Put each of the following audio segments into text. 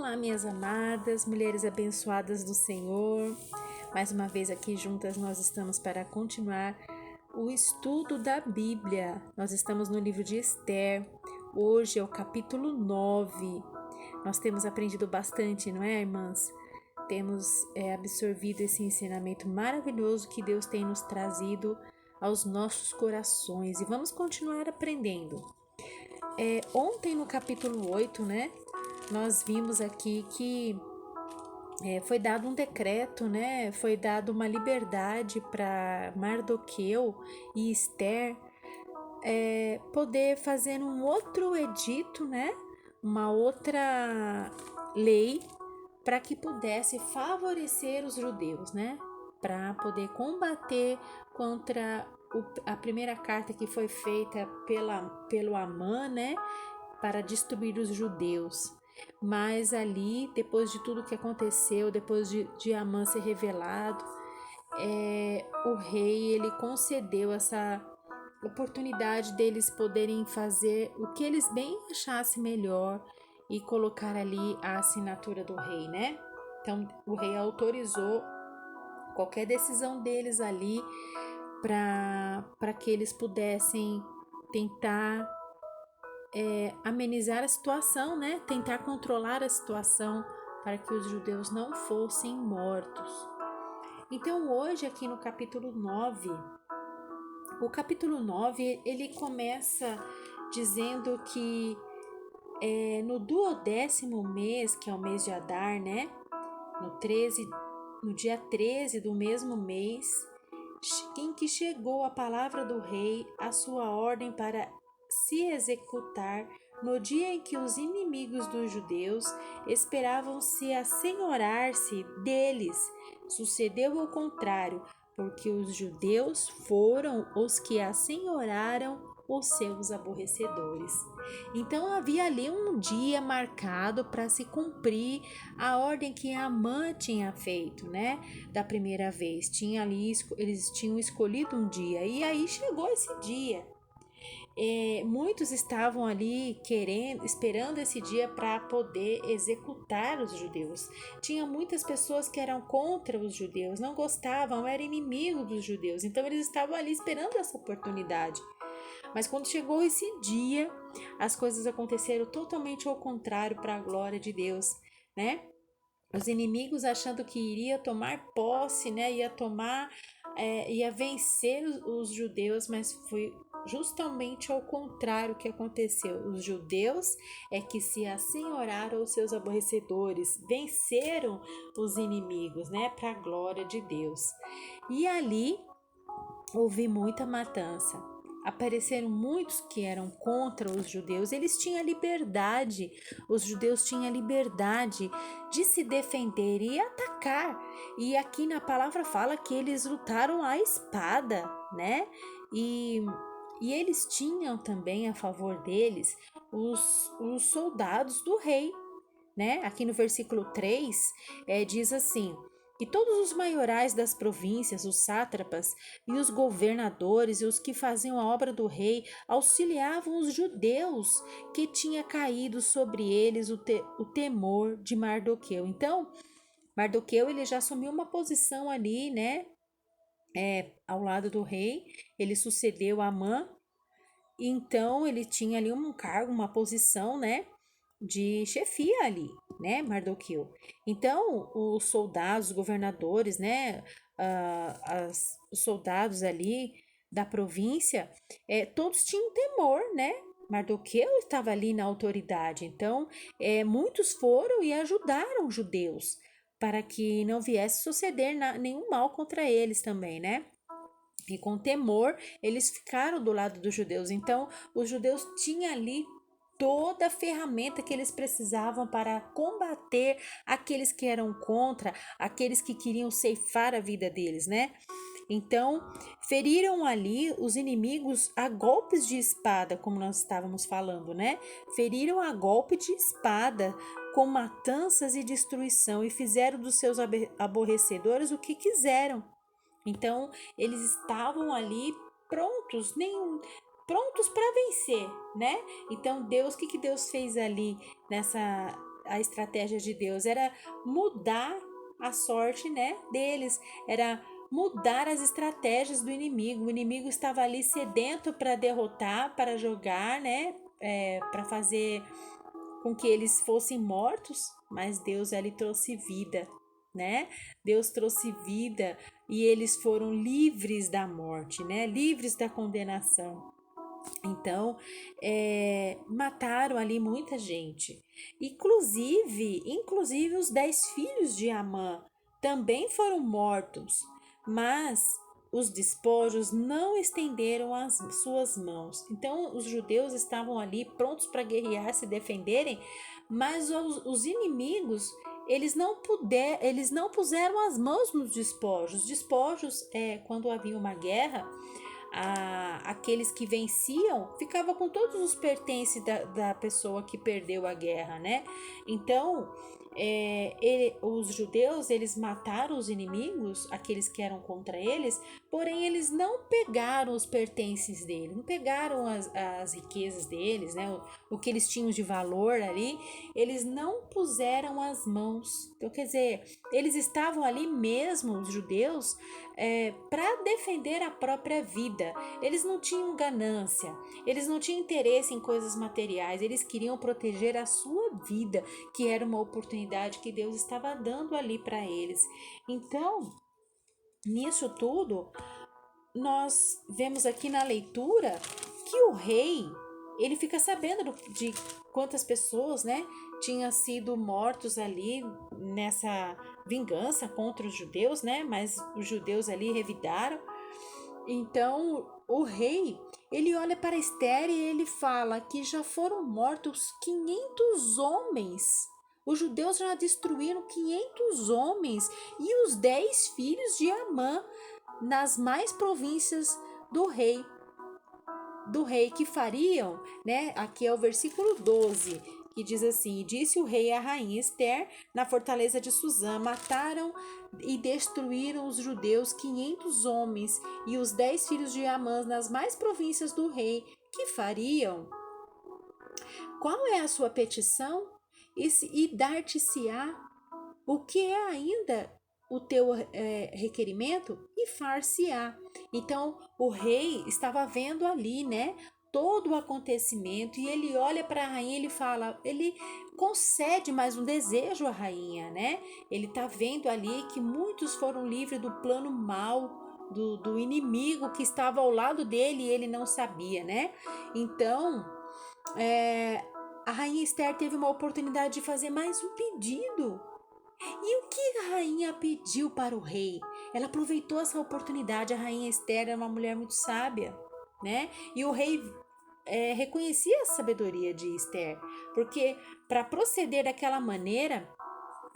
Olá, minhas amadas, mulheres abençoadas do Senhor. Mais uma vez aqui juntas nós estamos para continuar o estudo da Bíblia. Nós estamos no livro de Esther. Hoje é o capítulo 9. Nós temos aprendido bastante, não é, irmãs? Temos absorvido esse ensinamento maravilhoso que Deus tem nos trazido aos nossos corações e vamos continuar aprendendo. Ontem no capítulo 8, né? Nós vimos aqui que foi dado um decreto, né? Foi dado uma liberdade para Mardoqueu e Esther poder fazer um outro edito, né? Uma outra lei para que pudesse favorecer os judeus, né? Para poder combater contra a primeira carta que foi feita pelo Amã, né? Para destruir os judeus. Mas ali, depois de tudo que aconteceu, depois de Amã ser revelado, o rei ele concedeu essa oportunidade deles poderem fazer o que eles bem achassem melhor e colocar ali a assinatura do rei, né? Então, o rei autorizou qualquer decisão deles ali para que eles pudessem tentar amenizar a situação, né? Tentar controlar a situação para que os judeus não fossem mortos. Então, hoje aqui no capítulo 9, o capítulo 9, ele começa dizendo que no 12º mês, que é o mês de Adar, né? No dia 13 do mesmo mês, em que chegou a palavra do rei, a sua ordem para se executar no dia em que os inimigos dos judeus esperavam se assenhorar-se deles. Sucedeu ao contrário, porque os judeus foram os que assenhoraram os seus aborrecedores. Então havia ali um dia marcado para se cumprir a ordem que Amã tinha feito, né? Da primeira vez, eles tinham escolhido um dia e aí chegou esse dia. Muitos estavam ali esperando esse dia para poder executar os judeus. Tinha muitas pessoas que eram contra os judeus, não gostavam, eram inimigos dos judeus. Então eles estavam ali esperando essa oportunidade. Mas quando chegou esse dia, as coisas aconteceram totalmente ao contrário para a glória de Deus, né? Os inimigos achando que iria tomar posse, né? Ia vencer os judeus, mas foi justamente ao contrário que aconteceu. Os judeus que se assenhoraram os seus aborrecedores, venceram os inimigos, né? Para a glória de Deus. E ali houve muita matança. Apareceram muitos que eram contra os judeus, eles tinham liberdade, os judeus tinham liberdade de se defender e atacar. E aqui na palavra fala que eles lutaram à espada, né? E eles tinham também a favor deles os soldados do rei, né? Aqui no versículo 3 diz assim: e todos os maiorais das províncias, os sátrapas e os governadores e os que faziam a obra do rei auxiliavam os judeus, que tinha caído sobre eles o temor de Mardoqueu. Então, Mardoqueu ele já assumiu uma posição ali, né? Ao lado do rei, ele sucedeu a Amã, então ele tinha ali um cargo, uma posição, né? De chefia ali, né, Mardoqueu. Então, os soldados, os governadores, né, os soldados ali da província, todos tinham temor, né? Mardoqueu estava ali na autoridade. Então, muitos foram e ajudaram os judeus para que não viesse suceder nenhum mal contra eles também, né? E com temor, eles ficaram do lado dos judeus. Então, os judeus tinham ali toda a ferramenta que eles precisavam para combater aqueles que eram contra, aqueles que queriam ceifar a vida deles, né? Então, feriram ali os inimigos a golpes de espada, como nós estávamos falando, né? Feriram a golpe de espada, com matanças e destruição, e fizeram dos seus aborrecedores o que quiseram. Então, eles estavam ali prontos para vencer, né? Então, Deus, o que Deus fez ali a estratégia de Deus? Era mudar a sorte, né, deles, era mudar as estratégias do inimigo. O inimigo estava ali sedento para derrotar, para jogar, né, para fazer com que eles fossem mortos, mas Deus ali trouxe vida, né? Deus trouxe vida e eles foram livres da morte, né? Livres da condenação. Então, mataram ali muita gente. Inclusive os 10 filhos de Amã também foram mortos, mas os despojos não estenderam as suas mãos. Então, os judeus estavam ali prontos para guerrear, se defenderem, mas os inimigos eles não puseram as mãos nos despojos. Despojos é quando havia uma guerra, aqueles que venciam ficavam com todos os pertences da pessoa que perdeu a guerra, né? Então, os judeus, eles mataram os inimigos, aqueles que eram contra eles, porém eles não pegaram os pertences dele, não pegaram as riquezas deles, né? O que eles tinham de valor ali, eles não puseram as mãos. Então, quer dizer, eles estavam ali mesmo, os judeus, para defender a própria vida. Eles não tinham ganância, eles não tinham interesse em coisas materiais, eles queriam proteger a sua vida, que era uma oportunidade que Deus estava dando ali para eles. Então, nisso tudo, nós vemos aqui na leitura que o rei, ele fica sabendo de quantas pessoas, né, tinham sido mortos ali nessa vingança contra os judeus, né, mas os judeus ali revidaram. Então, o rei, ele olha para Esther e ele fala que já foram mortos 500 homens. Os judeus já destruíram 500 homens e os 10 filhos de Amã nas mais províncias do rei. Do rei que fariam, né? Aqui é o versículo 12, que diz assim: e disse o rei à rainha Esther na fortaleza de Suzã: mataram e destruíram os judeus 500 homens e os 10 filhos de Amã nas mais províncias do rei. Que fariam? Qual é a sua petição? E dar-te-se-á o que é ainda o teu requerimento? E far-se-á. Então, o rei estava vendo ali, né, todo o acontecimento, e ele olha para a rainha, ele fala, ele concede mais um desejo à rainha, né? Ele está vendo ali que muitos foram livres do plano mau, do inimigo que estava ao lado dele e ele não sabia, né? Então, a rainha Esther teve uma oportunidade de fazer mais um pedido. E o que a rainha pediu para o rei? Ela aproveitou essa oportunidade. A rainha Esther era uma mulher muito sábia, né? E o rei reconhecia a sabedoria de Esther, porque para proceder daquela maneira,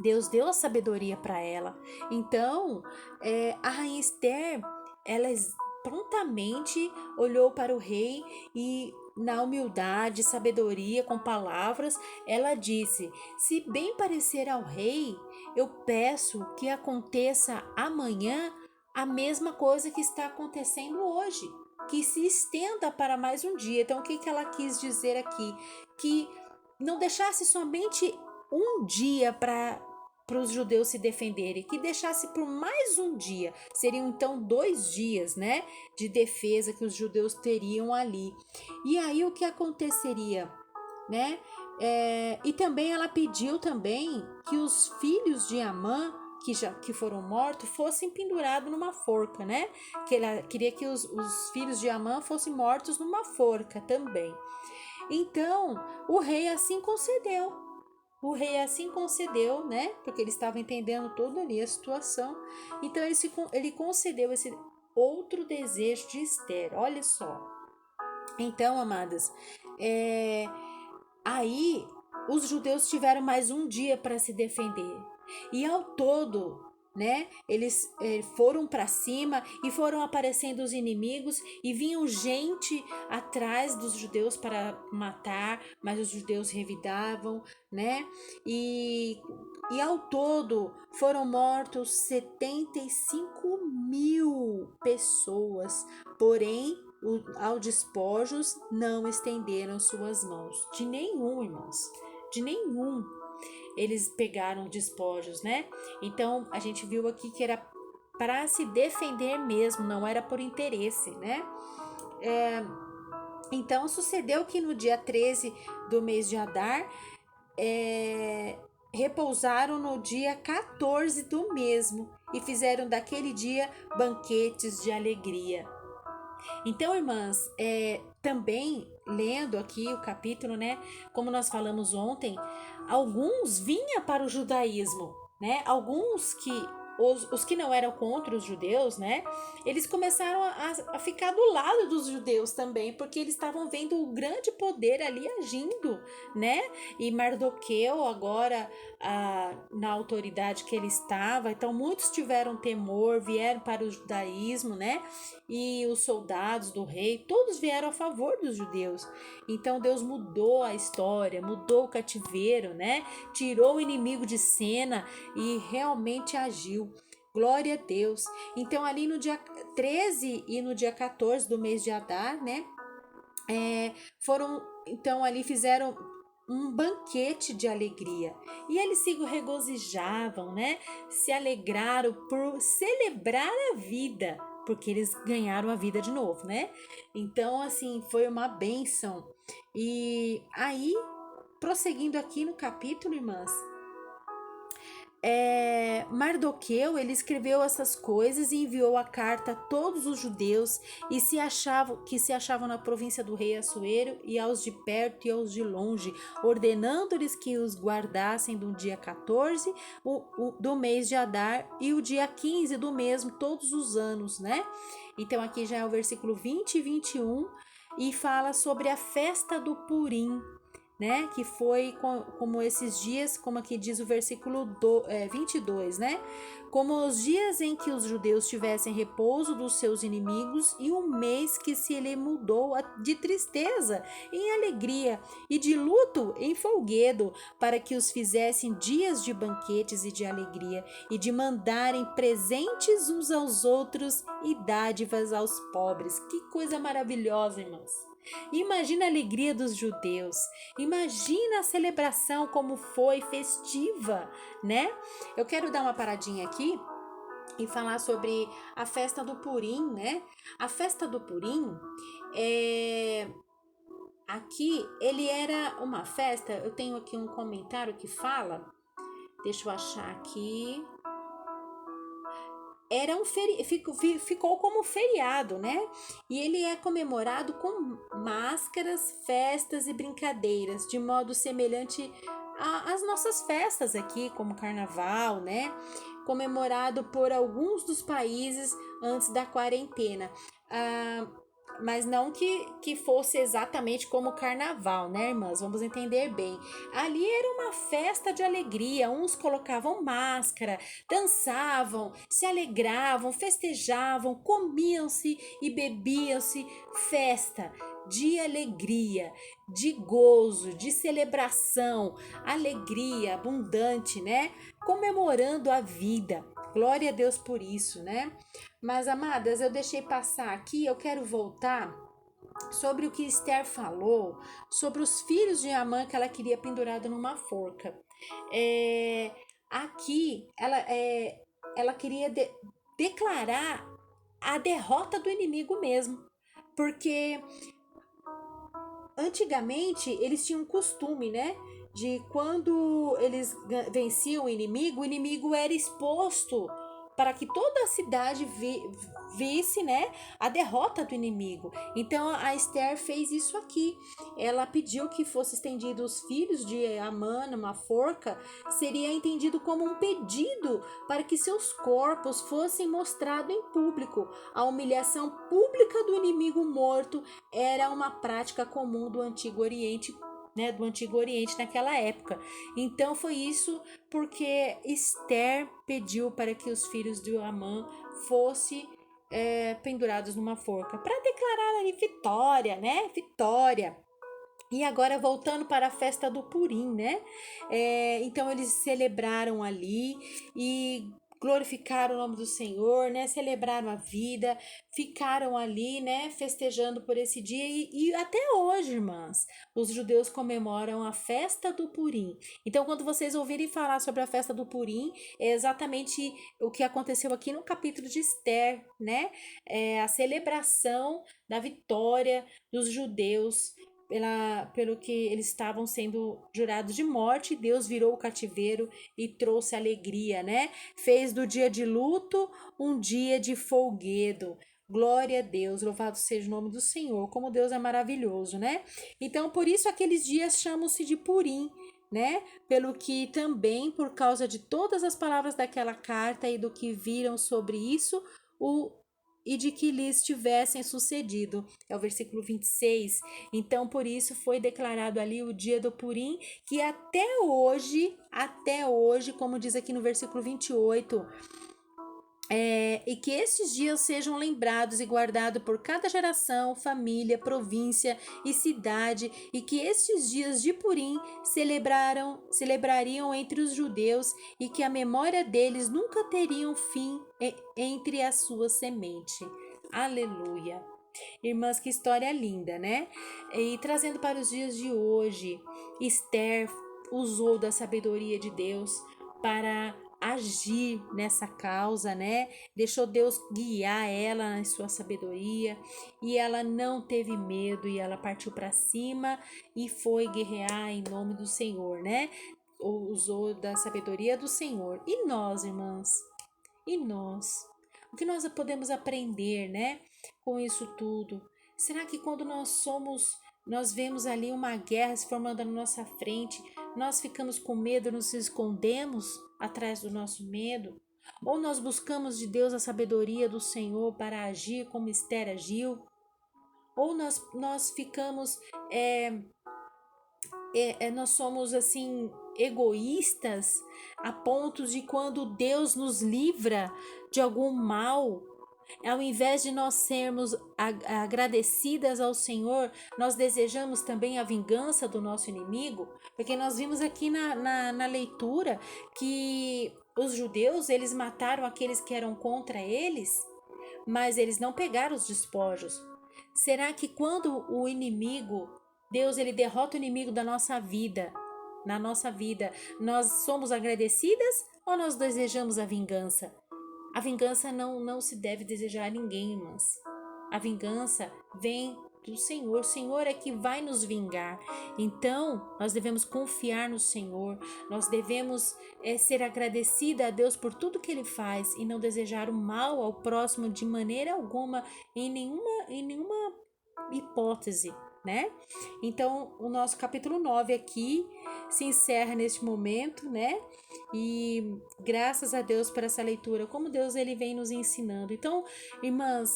Deus deu a sabedoria para ela. Então, a rainha Esther, ela prontamente olhou para o rei e, na humildade, sabedoria, com palavras, ela disse: se bem parecer ao rei, eu peço que aconteça amanhã a mesma coisa que está acontecendo hoje, que se estenda para mais um dia. Então, o que ela quis dizer aqui? Que não deixasse somente um dia para os judeus se defenderem, que deixasse por mais um dia, seriam então 2 dias, né, de defesa que os judeus teriam ali. E aí o que aconteceria, né? E também ela pediu também que os filhos de Amã que foram mortos fossem pendurados numa forca, né? Que ela queria que os filhos de Amã fossem mortos numa forca também. Então, o rei assim concedeu. O rei assim concedeu, né? Porque ele estava entendendo toda ali a situação. Então, ele concedeu esse outro desejo de Esther. Olha só. Então, amadas, aí os judeus tiveram mais um dia para se defender. E ao todo, né, eles foram para cima e foram aparecendo os inimigos e vinham gente atrás dos judeus para matar, mas os judeus revidavam, né? E ao todo foram mortos 75.000 pessoas, porém ao despojos não estenderam suas mãos. De nenhum, irmãos, de nenhum. eles pegaram despojos, né? Então a gente viu aqui que era para se defender mesmo, não era por interesse, né? Então sucedeu que no dia 13 do mês de Adar, repousaram no dia 14 do mesmo e fizeram daquele dia banquetes de alegria. Então, irmãs, também lendo aqui o capítulo, né, como nós falamos ontem, alguns vinham para o judaísmo, né, alguns que os que não eram contra os judeus, né, eles começaram a ficar do lado dos judeus também, porque eles estavam vendo o grande poder ali agindo, né, e Mardoqueu agora na autoridade que ele estava, então muitos tiveram temor, vieram para o judaísmo, né, e os soldados do rei, todos vieram a favor dos judeus. Então Deus mudou a história, mudou o cativeiro, né? Tirou o inimigo de cena e realmente agiu. Glória a Deus. Então ali no dia 13 e no dia 14 do mês de Adar, né? Então ali fizeram um banquete de alegria. E eles se regozijavam, né? Se alegraram por celebrar a vida, porque eles ganharam a vida de novo, né? Então, assim, foi uma bênção. E aí, prosseguindo aqui no capítulo, irmãs, Mardoqueu, ele escreveu essas coisas e enviou a carta a todos os judeus que se achavam na província do rei Assuero, e aos de perto e aos de longe, ordenando-lhes que os guardassem do dia 14 do mês de Adar e o dia 15 do mesmo todos os anos, né? Então aqui já é o versículo 20 e 21 e fala sobre a festa do Purim, né? Que foi como esses dias, como aqui diz o versículo 22, né? Como os dias em que os judeus tivessem repouso dos seus inimigos, e um mês que se lhe mudou de tristeza em alegria e de luto em folguedo, para que os fizessem dias de banquetes e de alegria, e de mandarem presentes uns aos outros e dádivas aos pobres. Que coisa maravilhosa, irmãos! Imagina a alegria dos judeus, imagina a celebração como foi festiva, né? Eu quero dar uma paradinha aqui e falar sobre a festa do Purim, né? A festa do Purim, aqui ele era uma festa. Eu tenho aqui um comentário que fala, deixa eu achar aqui. Era ficou como feriado, né? E ele é comemorado com máscaras, festas e brincadeiras, de modo semelhante às nossas festas aqui, como carnaval, né? Comemorado por alguns dos países antes da quarentena. Mas não que fosse exatamente como o carnaval, né, irmãs? Vamos entender bem. Ali era uma festa de alegria. Uns colocavam máscara, dançavam, se alegravam, festejavam, comiam-se e bebiam-se. Festa de alegria, de gozo, de celebração, alegria abundante, né? Comemorando a vida. Glória a Deus por isso, né? Mas, amadas, eu deixei passar aqui, eu quero voltar sobre o que Esther falou, sobre os filhos de Amã que ela queria pendurado numa forca. Aqui, ela queria declarar a derrota do inimigo mesmo, porque antigamente eles tinham um costume, né? De quando eles venciam o inimigo era exposto para que toda a cidade visse, né, a derrota do inimigo. Então a Esther fez isso aqui. Ela pediu que fosse estendido os filhos de Amã numa forca, seria entendido como um pedido para que seus corpos fossem mostrados em público. A humilhação pública do inimigo morto era uma prática comum do Antigo Oriente, né, do Antigo Oriente naquela época. Então foi isso porque Esther pediu para que os filhos de Amã fossem pendurados numa forca para declarar ali vitória, né? Vitória. E agora voltando para a festa do Purim, né? Então eles celebraram ali e glorificaram o nome do Senhor, né? Celebraram a vida, ficaram ali, né? Festejando por esse dia e até hoje, irmãs, os judeus comemoram a festa do Purim. Então, quando vocês ouvirem falar sobre a festa do Purim, é exatamente o que aconteceu aqui no capítulo de Esther, né? É a celebração da vitória dos judeus pelo que eles estavam sendo jurados de morte. Deus virou o cativeiro e trouxe alegria, né? Fez do dia de luto um dia de folguedo. Glória a Deus, louvado seja o nome do Senhor, como Deus é maravilhoso, né? Então, por isso aqueles dias chamam-se de Purim, né? Pelo que também, por causa de todas as palavras daquela carta e do que viram sobre isso, e de que lhes tivessem sucedido. É o versículo 26. Então, por isso foi declarado ali o dia do Purim, que até hoje, como diz aqui no versículo 28, e que estes dias sejam lembrados e guardados por cada geração, família, província e cidade, e que estes dias de Purim celebrariam entre os judeus, e que a memória deles nunca teriam fim entre a sua semente. Aleluia! Irmãs, que história linda, né? E trazendo para os dias de hoje, Esther usou da sabedoria de Deus para agir nessa causa, né? Deixou Deus guiar ela na sua sabedoria, e ela não teve medo, e ela partiu para cima e foi guerrear em nome do Senhor, né? Usou da sabedoria do Senhor. E nós, irmãs? E nós? O que nós podemos aprender, né, com isso tudo? Será que quando nós vemos ali uma guerra se formando na nossa frente, nós ficamos com medo, nos escondemos atrás do nosso medo? Ou nós buscamos de Deus a sabedoria do Senhor para agir como Esther agiu? Ou nós ficamos, nós somos assim egoístas a ponto de, quando Deus nos livra de algum mal, ao invés de nós sermos agradecidas ao Senhor, nós desejamos também a vingança do nosso inimigo? Porque nós vimos aqui na leitura que os judeus, eles mataram aqueles que eram contra eles, mas eles não pegaram os despojos. Será que quando o inimigo, Deus, ele derrota o inimigo da nossa vida, na nossa vida, nós somos agradecidas ou nós desejamos a vingança? A vingança não se deve desejar a ninguém, irmãs. A vingança vem do Senhor. O Senhor é que vai nos vingar. Então, nós devemos confiar no Senhor. Nós devemos ser agradecida a Deus por tudo que Ele faz e não desejar o mal ao próximo de maneira alguma, em nenhuma hipótese, né? Então, o nosso capítulo 9 aqui se encerra neste momento, né? E graças a Deus por essa leitura, como Deus ele vem nos ensinando. Então, irmãs,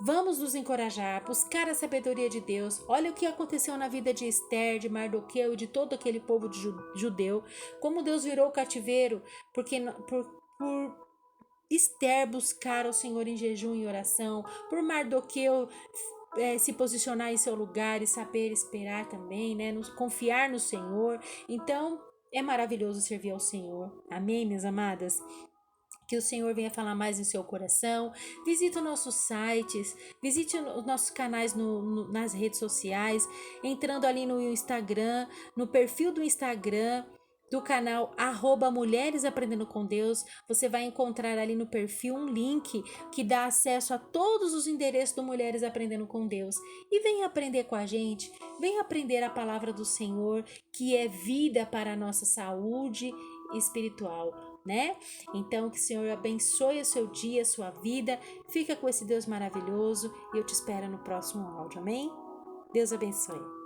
vamos nos encorajar, buscar a sabedoria de Deus. Olha o que aconteceu na vida de Esther, de Mardoqueu e de todo aquele povo judeu. Como Deus virou o cativeiro, porque por Esther buscar ao Senhor em jejum e oração, por Mardoqueu se posicionar em seu lugar e saber esperar também, né? Confiar no Senhor. Então, é maravilhoso servir ao Senhor. Amém, minhas amadas? Que o Senhor venha falar mais em seu coração. Visite os nossos sites, visite os nossos canais nas redes sociais, entrando ali no Instagram, no perfil do Instagram do canal @Mulheres Aprendendo com Deus. Você vai encontrar ali no perfil um link que dá acesso a todos os endereços do Mulheres Aprendendo com Deus. E venha aprender com a gente, venha aprender a palavra do Senhor, que é vida para a nossa saúde espiritual, né? Então, que o Senhor abençoe o seu dia, a sua vida. Fica com esse Deus maravilhoso e eu te espero no próximo áudio, amém? Deus abençoe.